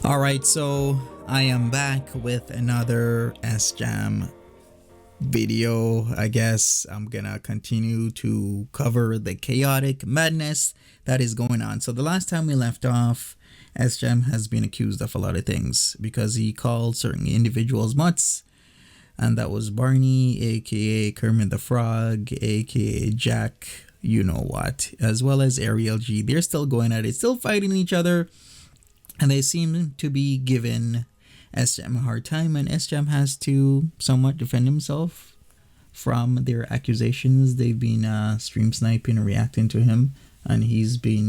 All right, so I am back with another SJAM video. I guess I'm gonna continue to cover the chaotic madness that is going on. So the last time we left off, SJAM has been accused of a lot of things because he called certain individuals mutts, and that was Barney, aka Kermit the Frog, aka Jack, you know what, as well as Ariel G. They're still going at it, still fighting each other. And they seem to be giving SJAM a hard time, and SJAM has to somewhat defend himself from their accusations. They've been stream sniping and reacting to him, and he's been,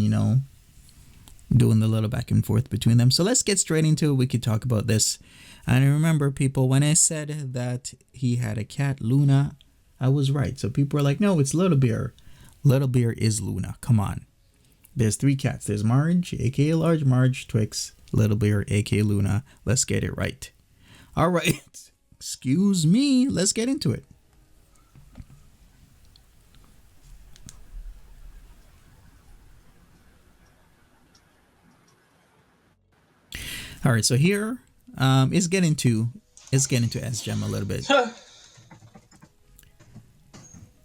doing the little back and forth between them. So let's get straight into it. We could talk about this. And remember, people, when I said that he had a cat, Luna, I was right. So people were like, no, it's Little Bear. Little Bear is Luna. Come on. There's three cats. There's Marge, aka Large Marge, Twix, Little Bear, aka Luna. Let's get it right. All right. Excuse me. Let's get into it. All right. So here is getting to SJAM a little bit.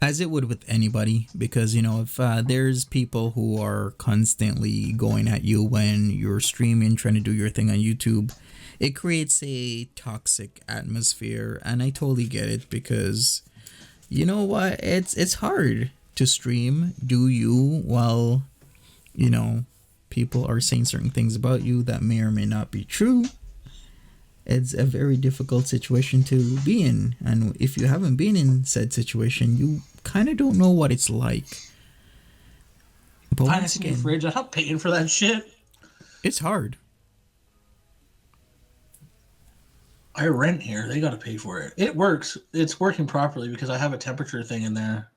As it would with anybody, because if there's people who are constantly going at you when you're streaming, trying to do your thing on YouTube, it creates a toxic atmosphere. And I totally get it, because you know what, it's hard to stream, do you, while people are saying certain things about you that may or may not be true. It's a very difficult situation to be in, and if you haven't been in said situation, you kind of don't know what it's like. But once again, fridge, I'm not paying for that shit. It's hard. I rent here. They got to pay for it. It works. It's working properly because I have a temperature thing in there.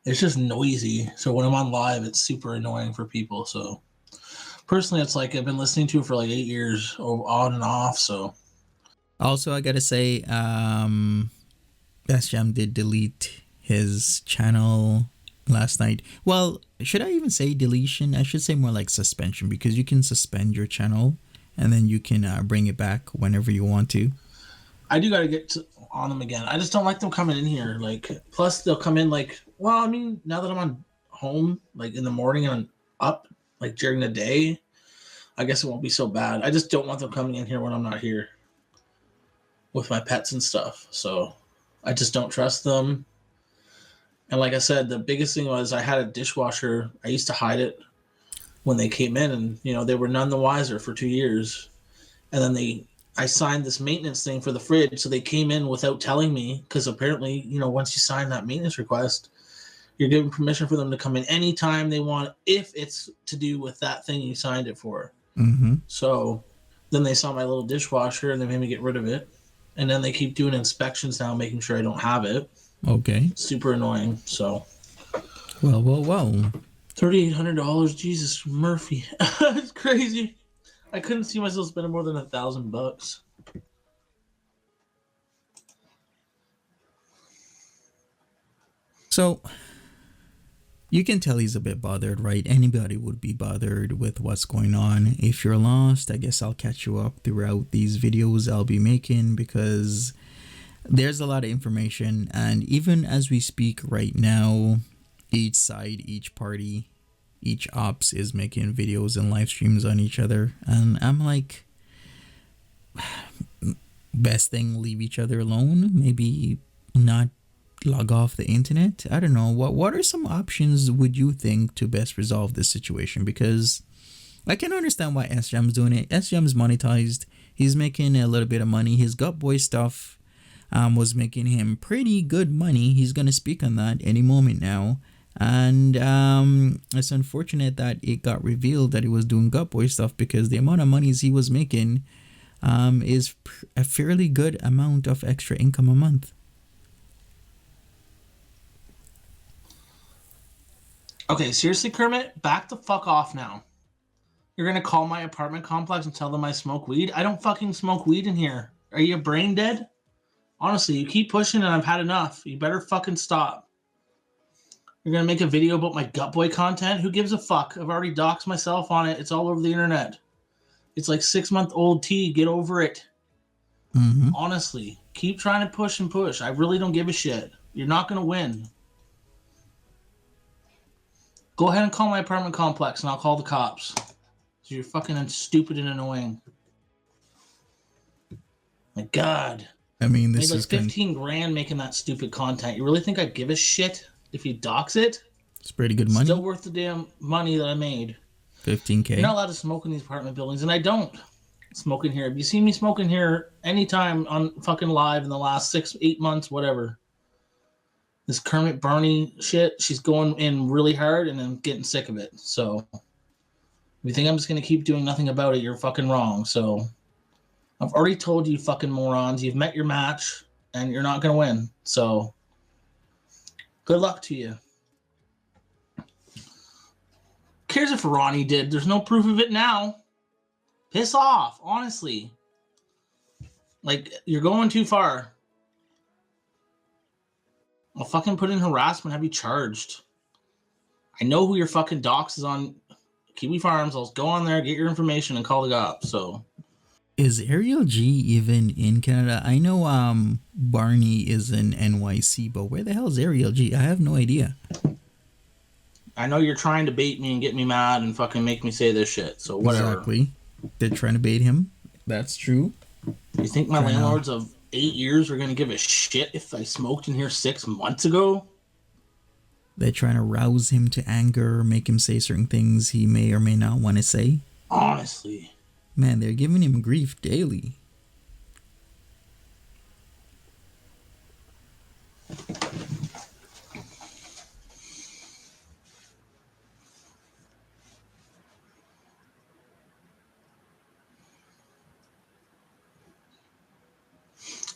It's just noisy. So when I'm on live, it's super annoying for people. So personally, it's like I've been listening to it for like 8 years, on and off. So also, I gotta say, SJAM did delete his channel last night. Well, should I even say deletion? I should say more like suspension, because you can suspend your channel and then you can bring it back whenever you want to. I do got to get on them again. I just don't like them coming in here. Like, plus they'll come in like, well, I mean, now that I'm on home, like in the morning and I'm up, like during the day, I guess it won't be so bad. I just don't want them coming in here when I'm not here with my pets and stuff. So I just don't trust them. And like I said, the biggest thing was I had a dishwasher. I used to hide it when they came in, and they were none the wiser for 2 years. And then I signed this maintenance thing for the fridge, so they came in without telling me, because apparently, once you sign that maintenance request, you're given permission for them to come in anytime they want, if it's to do with that thing you signed it for. Mm-hmm. So then they saw my little dishwasher and they made me get rid of it. And then they keep doing inspections now, making sure I don't have it. Okay. Super annoying. So. Well. $3,800. Jesus, Murphy. It's crazy. I couldn't see myself spending more than $1,000. So you can tell he's a bit bothered, right? Anybody would be bothered with what's going on. If you're lost, I guess I'll catch you up throughout these videos I'll be making, because there's a lot of information. And even as we speak right now, each side, each party, each ops is making videos and live streams on each other. And I'm like, best thing, leave each other alone. Maybe not log off the internet. I don't know. What are some options would you think to best resolve this situation? Because I can understand why SJAM's doing it. SJAM's monetized. He's making a little bit of money. His Gut Boy stuff was making him pretty good money. He's going to speak on that any moment now. And it's unfortunate that it got revealed that he was doing Gut Boy stuff, because the amount of monies he was making is a fairly good amount of extra income a month. Okay, seriously, Kermit? Back the fuck off now. You're going to call my apartment complex and tell them I smoke weed? I don't fucking smoke weed in here. Are you brain dead? Honestly, you keep pushing and I've had enough. You better fucking stop. You're going to make a video about my Gut Boy content? Who gives a fuck? I've already doxed myself on it. It's all over the internet. It's like 6-month-old tea. Get over it. Mm-hmm. Honestly, keep trying to push and push. I really don't give a shit. You're not going to win. Go ahead and call my apartment complex and I'll call the cops. So you're fucking stupid and annoying. My God. I mean, Made this like is 15 grand making that stupid content. You really think I'd give a shit if you dox it? it's pretty good money. Still worth the damn money that I made. 15K. You're not allowed to smoke in these apartment buildings, and I don't smoke in here. If you see me smoking here anytime on fucking live in the last 6-8 months, whatever. This Kermit Barney shit, she's going in really hard and I'm getting sick of it. So if you think I'm just going to keep doing nothing about it, you're fucking wrong. So I've already told you fucking morons, you've met your match and you're not going to win. So good luck to you. Cares if Ronnie did. There's no proof of it now. Piss off, honestly. Like, you're going too far. I'll fucking put in harassment, have you charged. I know who your fucking docs is on Kiwi Farms. I'll go on there, get your information, and call the cops. So, is Ariel G even in Canada? I know Barney is in NYC, but where the hell is Ariel G? I have no idea. I know you're trying to bait me and get me mad and fucking make me say this shit. So whatever. Exactly. They're trying to bait him. That's true. You think my landlords of 8 years are going to give a shit if I smoked in here 6 months ago? They're trying to rouse him to anger, make him say certain things he may or may not want to say. Honestly. Man, they're giving him grief daily.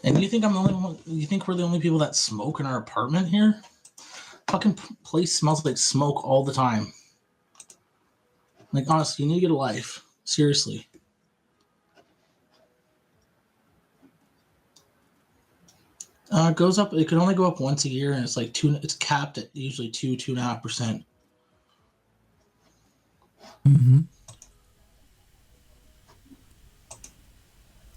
And you think I'm the only one? You think we're the only people that smoke in our apartment here? Fucking place smells like smoke all the time. Like, honestly, you need to get a life. Seriously. It goes up. It can only go up once a year, and it's like it's capped at usually 2.5%. Mm-hmm.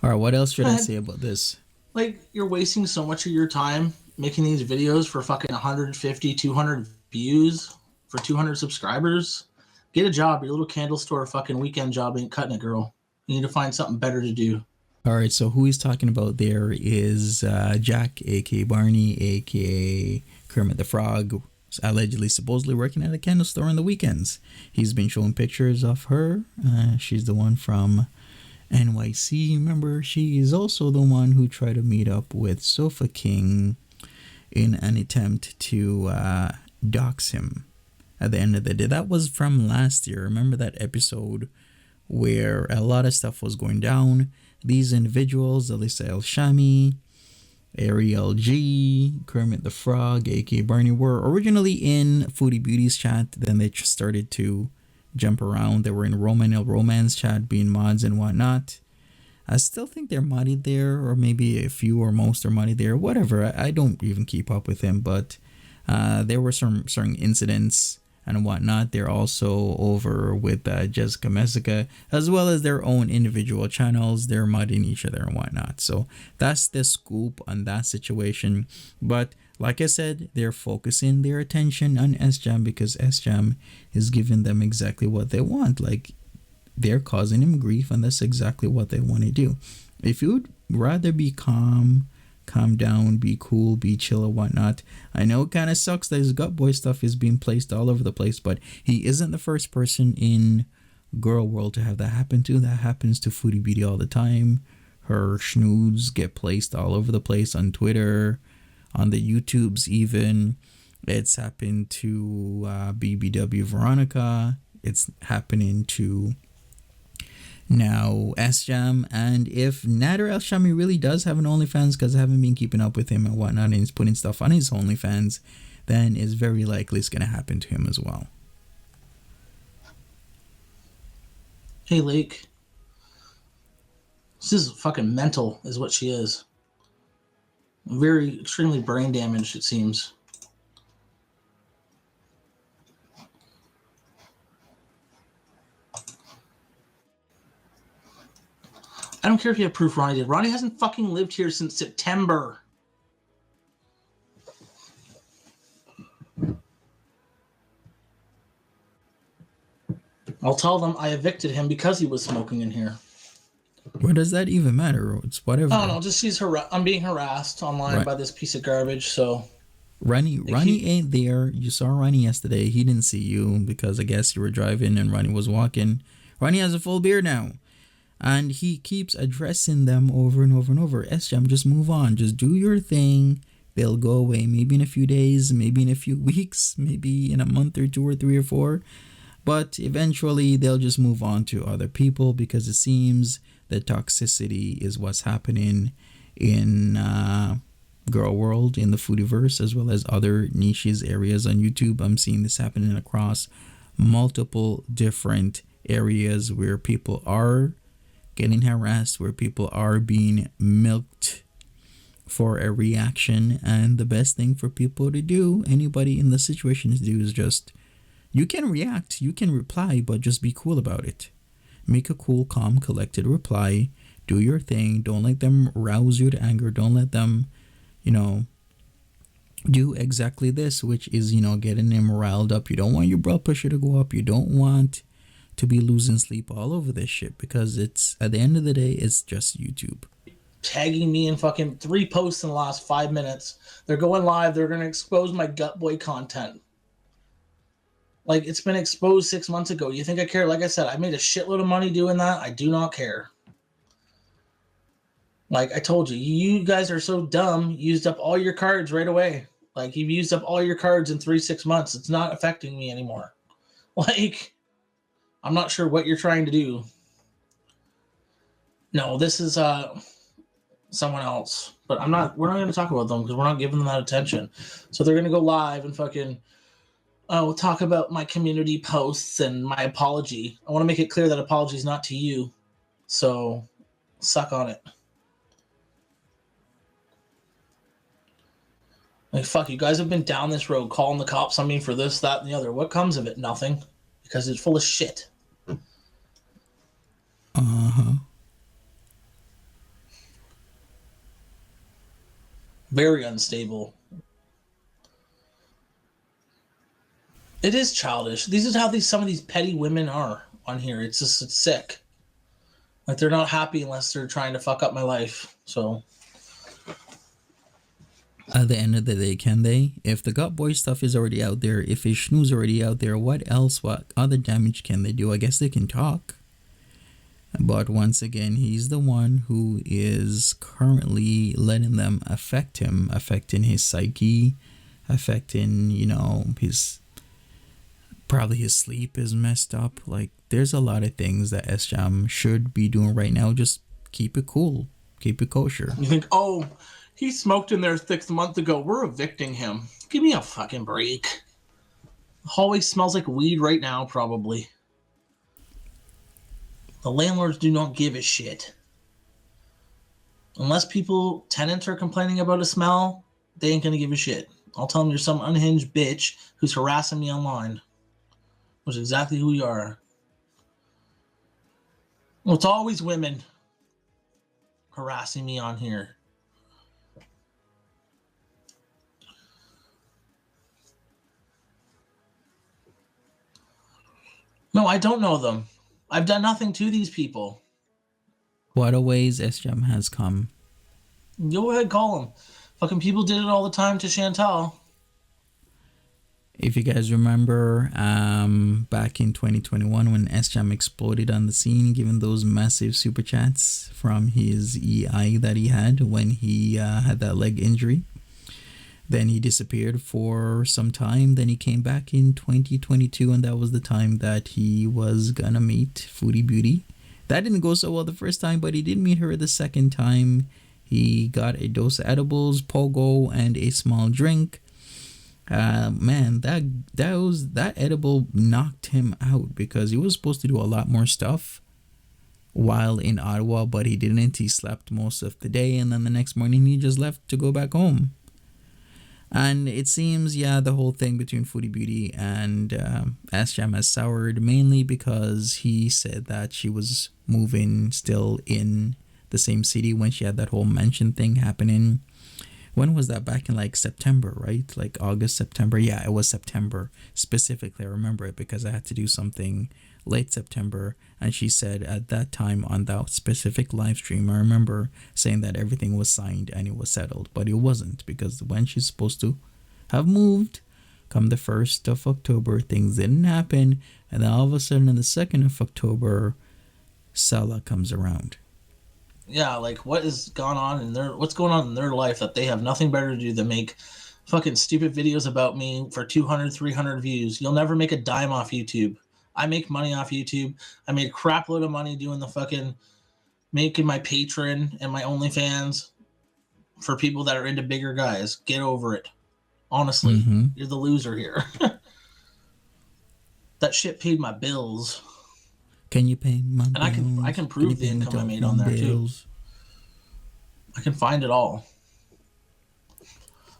All right, what else should I say about this? Like, you're wasting so much of your time making these videos for fucking 150, 200 views for 200 subscribers. Get a job. Your little candle store fucking weekend job ain't cutting it, girl. You need to find something better to do. All right, so who he's talking about there is Jack, a.k.a. Barney, a.k.a. Kermit the Frog, allegedly, supposedly working at a candle store on the weekends. He's been showing pictures of her. She's the one from NYC. Remember, she is also the one who tried to meet up with Sofa King in an attempt to dox him at the end of the day. That was from last year. Remember that episode where a lot of stuff was going down? These individuals, Alyssa El Shami, Ariel G, Kermit the Frog, aka Barney, were originally in Foodie Beauty's chat. Then they just started to jump around. They were in Romance chat, being mods and whatnot. I still think they're modded there, or maybe a few or most are modded there. Whatever. I don't even keep up with them, but there were some certain incidents and whatnot. They're also over with Jessica Messica, as well as their own individual channels. They're modding each other and whatnot. So that's the scoop on that situation. But like I said, they're focusing their attention on SJAM because SJAM is giving them exactly what they want. Like, they're causing him grief, and that's exactly what they want to do. If you'd rather be calm down, be cool, be chill or whatnot. I know it kind of sucks that his gut boy stuff is being placed all over the place, but he isn't the first person in girl world to have that happen to. That happens to Foodie Beauty all the time. Her schnoods get placed all over the place on Twitter, on the YouTubes even. It's happened to BBW Veronica. It's happening to now SJAM. And if Nader El Shami really does have an OnlyFans, because I haven't been keeping up with him and whatnot, and he's putting stuff on his OnlyFans, then it's very likely it's going to happen to him as well. Hey, Lake. This is fucking mental, is what she is. Very, extremely brain damaged, it seems. I don't care if you have proof Ronnie did. Ronnie hasn't fucking lived here since September. I'll tell them I evicted him because he was smoking in here. What does that even matter? It's whatever. I don't know. Just I'm being harassed online by this piece of garbage. So Ronnie ain't there. You saw Ronnie yesterday. He didn't see you because I guess you were driving and Ronnie was walking. Ronnie has a full beard now. And he keeps addressing them over and over and over. SJAM, just move on. Just do your thing. They'll go away maybe in a few days, maybe in a few weeks, maybe in a month or 2 or 3 or 4. But eventually they'll just move on to other people because it seems that toxicity is what's happening in Girl World, in the Foodiverse, as well as other niches areas on YouTube. I'm seeing this happening across multiple different areas where people are getting harassed, where people are being milked for a reaction. And the best thing for people to do, anybody in the situation to do, is just, you can react, you can reply, but just be cool about it. Make a cool, calm, collected reply. Do your thing. Don't let them rouse you to anger. Don't let them, do exactly this, which is, getting them riled up. You don't want your blood pressure to go up. You don't want to be losing sleep all over this shit, because it's, at the end of the day, it's just YouTube. Tagging me in fucking 3 posts in the last 5 minutes. They're going live. They're going to expose my gut boy content. Like, it's been exposed 6 months ago. You think I care? Like I said, I made a shitload of money doing that. I do not care. Like I told you, you guys are so dumb. You used up all your cards right away. Like, you've used up all your cards in 6 months. It's not affecting me anymore. Like, I'm not sure what you're trying to do. No, this is someone else. But we're not going to talk about them because we're not giving them that attention. So they're going to go live and fucking... we'll talk about my community posts and my apology. I want to make it clear that apology is not to you. So, suck on it. Like, fuck, you guys have been down this road calling the cops on me for this, that, and the other. What comes of it? Nothing. Because it's full of shit. Uh-huh. Very unstable. It is childish. These are how some of these petty women are on here. It's sick. Like, they're not happy unless they're trying to fuck up my life. So, at the end of the day, can they? If the gut boy stuff is already out there, if his schnoos already out there, what other damage can they do? I guess they can talk. But once again, he's the one who is currently letting them affect him, affecting his psyche, affecting, his... Probably his sleep is messed up. Like, there's a lot of things that SJAM should be doing right now. Just keep it cool. Keep it kosher. You think, oh, he smoked in there 6 months ago. We're evicting him. Give me a fucking break. The hallway smells like weed right now, probably. The landlords do not give a shit. Unless tenants are complaining about a smell, they ain't gonna give a shit. I'll tell them you're some unhinged bitch who's harassing me online. Which is exactly who you are. Well, it's always women harassing me on here. No, I don't know them. I've done nothing to these people. What a ways SJAM has come. Go ahead, call them. Fucking people did it all the time to Chantal. If you guys remember, back in 2021 when SJAM exploded on the scene, given those massive super chats from his EI that he had when he had that leg injury. Then he disappeared for some time. Then he came back in 2022, and that was the time that he was gonna meet Foodie Beauty. That didn't go so well the first time, but he did meet her the second time. He got a dose of edibles, pogo, and a small drink. Man, that edible knocked him out because he was supposed to do a lot more stuff while in Ottawa, but he didn't. He slept most of the day, and then the next morning he just left to go back home. And it seems, the whole thing between Foodie Beauty and SJAM has soured, mainly because he said that she was moving still in the same city when she had that whole mention thing happening. When was that? Back in like September, right? Like August, September. Yeah, it was September specifically. I remember it because I had to do something late September. And she said at that time on that specific live stream, I remember saying that everything was signed and it was settled. But it wasn't, because when she's supposed to have moved, come the 1st of October, things didn't happen. And then all of a sudden on the 2nd of October, Salah comes around. Yeah, like what's going on in their life that they have nothing better to do than make fucking stupid videos about me for 200, 300 views. You'll never make a dime off YouTube. I make money off YouTube. I made a crap load of money doing the fucking making my Patreon and my OnlyFans for people that are into bigger guys. Get over it. Honestly, You're the loser here. That shit paid my bills. Can you pay my bills? And I can prove the income I made on there too. I can find it all.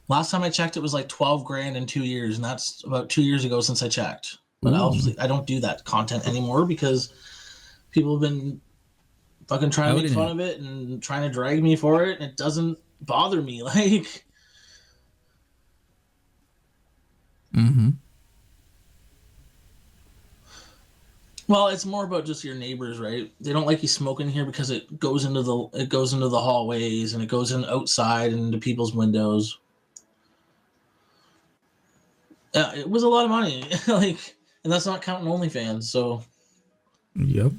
Last time I checked, it was like 12 grand in 2 years, and that's about 2 years ago since I checked. But obviously, I don't do that content anymore because people have been fucking trying to make fun of it and trying to drag me for it, and it doesn't bother me. Like, well, it's more about just your neighbors, right? They don't like you smoking here because it goes into the hallways and it goes in outside and into people's windows. Yeah, it was a lot of money, like, and that's not counting OnlyFans. So, yep.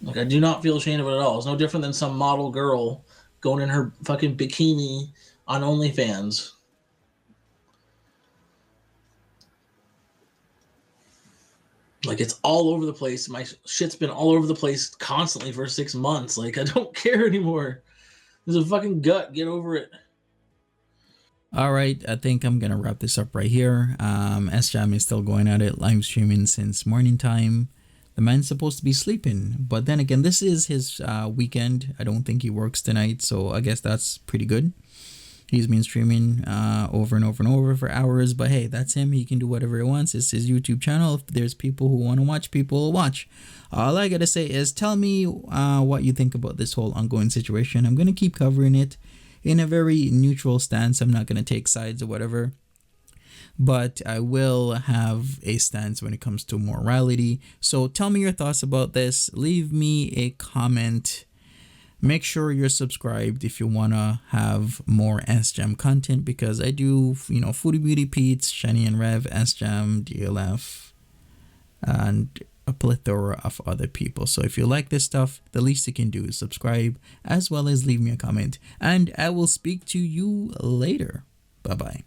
Like, I do not feel ashamed of it at all. It's no different than some model girl going in her fucking bikini on OnlyFans. Like, it's all over the place. My shit's been all over the place constantly for 6 months. Like, I don't care anymore. There's a fucking gut. Get over it. All right, I think I'm gonna wrap this up right here. SJAM is still going at it, live streaming since morning time. The man's supposed to be sleeping, but then again, this is his weekend. I don't think he works tonight, so I guess that's pretty good. He's been streaming over and over and over for hours, but hey, that's him. He can do whatever he wants. It's his YouTube channel. If there's people who want to watch, people will watch. All I gotta say is tell me what you think about this whole ongoing situation. I'm gonna keep covering it in a very neutral stance. I'm not gonna take sides or whatever, but I will have a stance when it comes to morality. So tell me your thoughts about this. Leave me a comment. Make sure you're subscribed if you want to have more SJAM content, because I do, Foodie Beauty Pete's, Shani and Rev, SJAM, DLF, and a plethora of other people. So if you like this stuff, the least you can do is subscribe, as well as leave me a comment. And I will speak to you later. Bye-bye.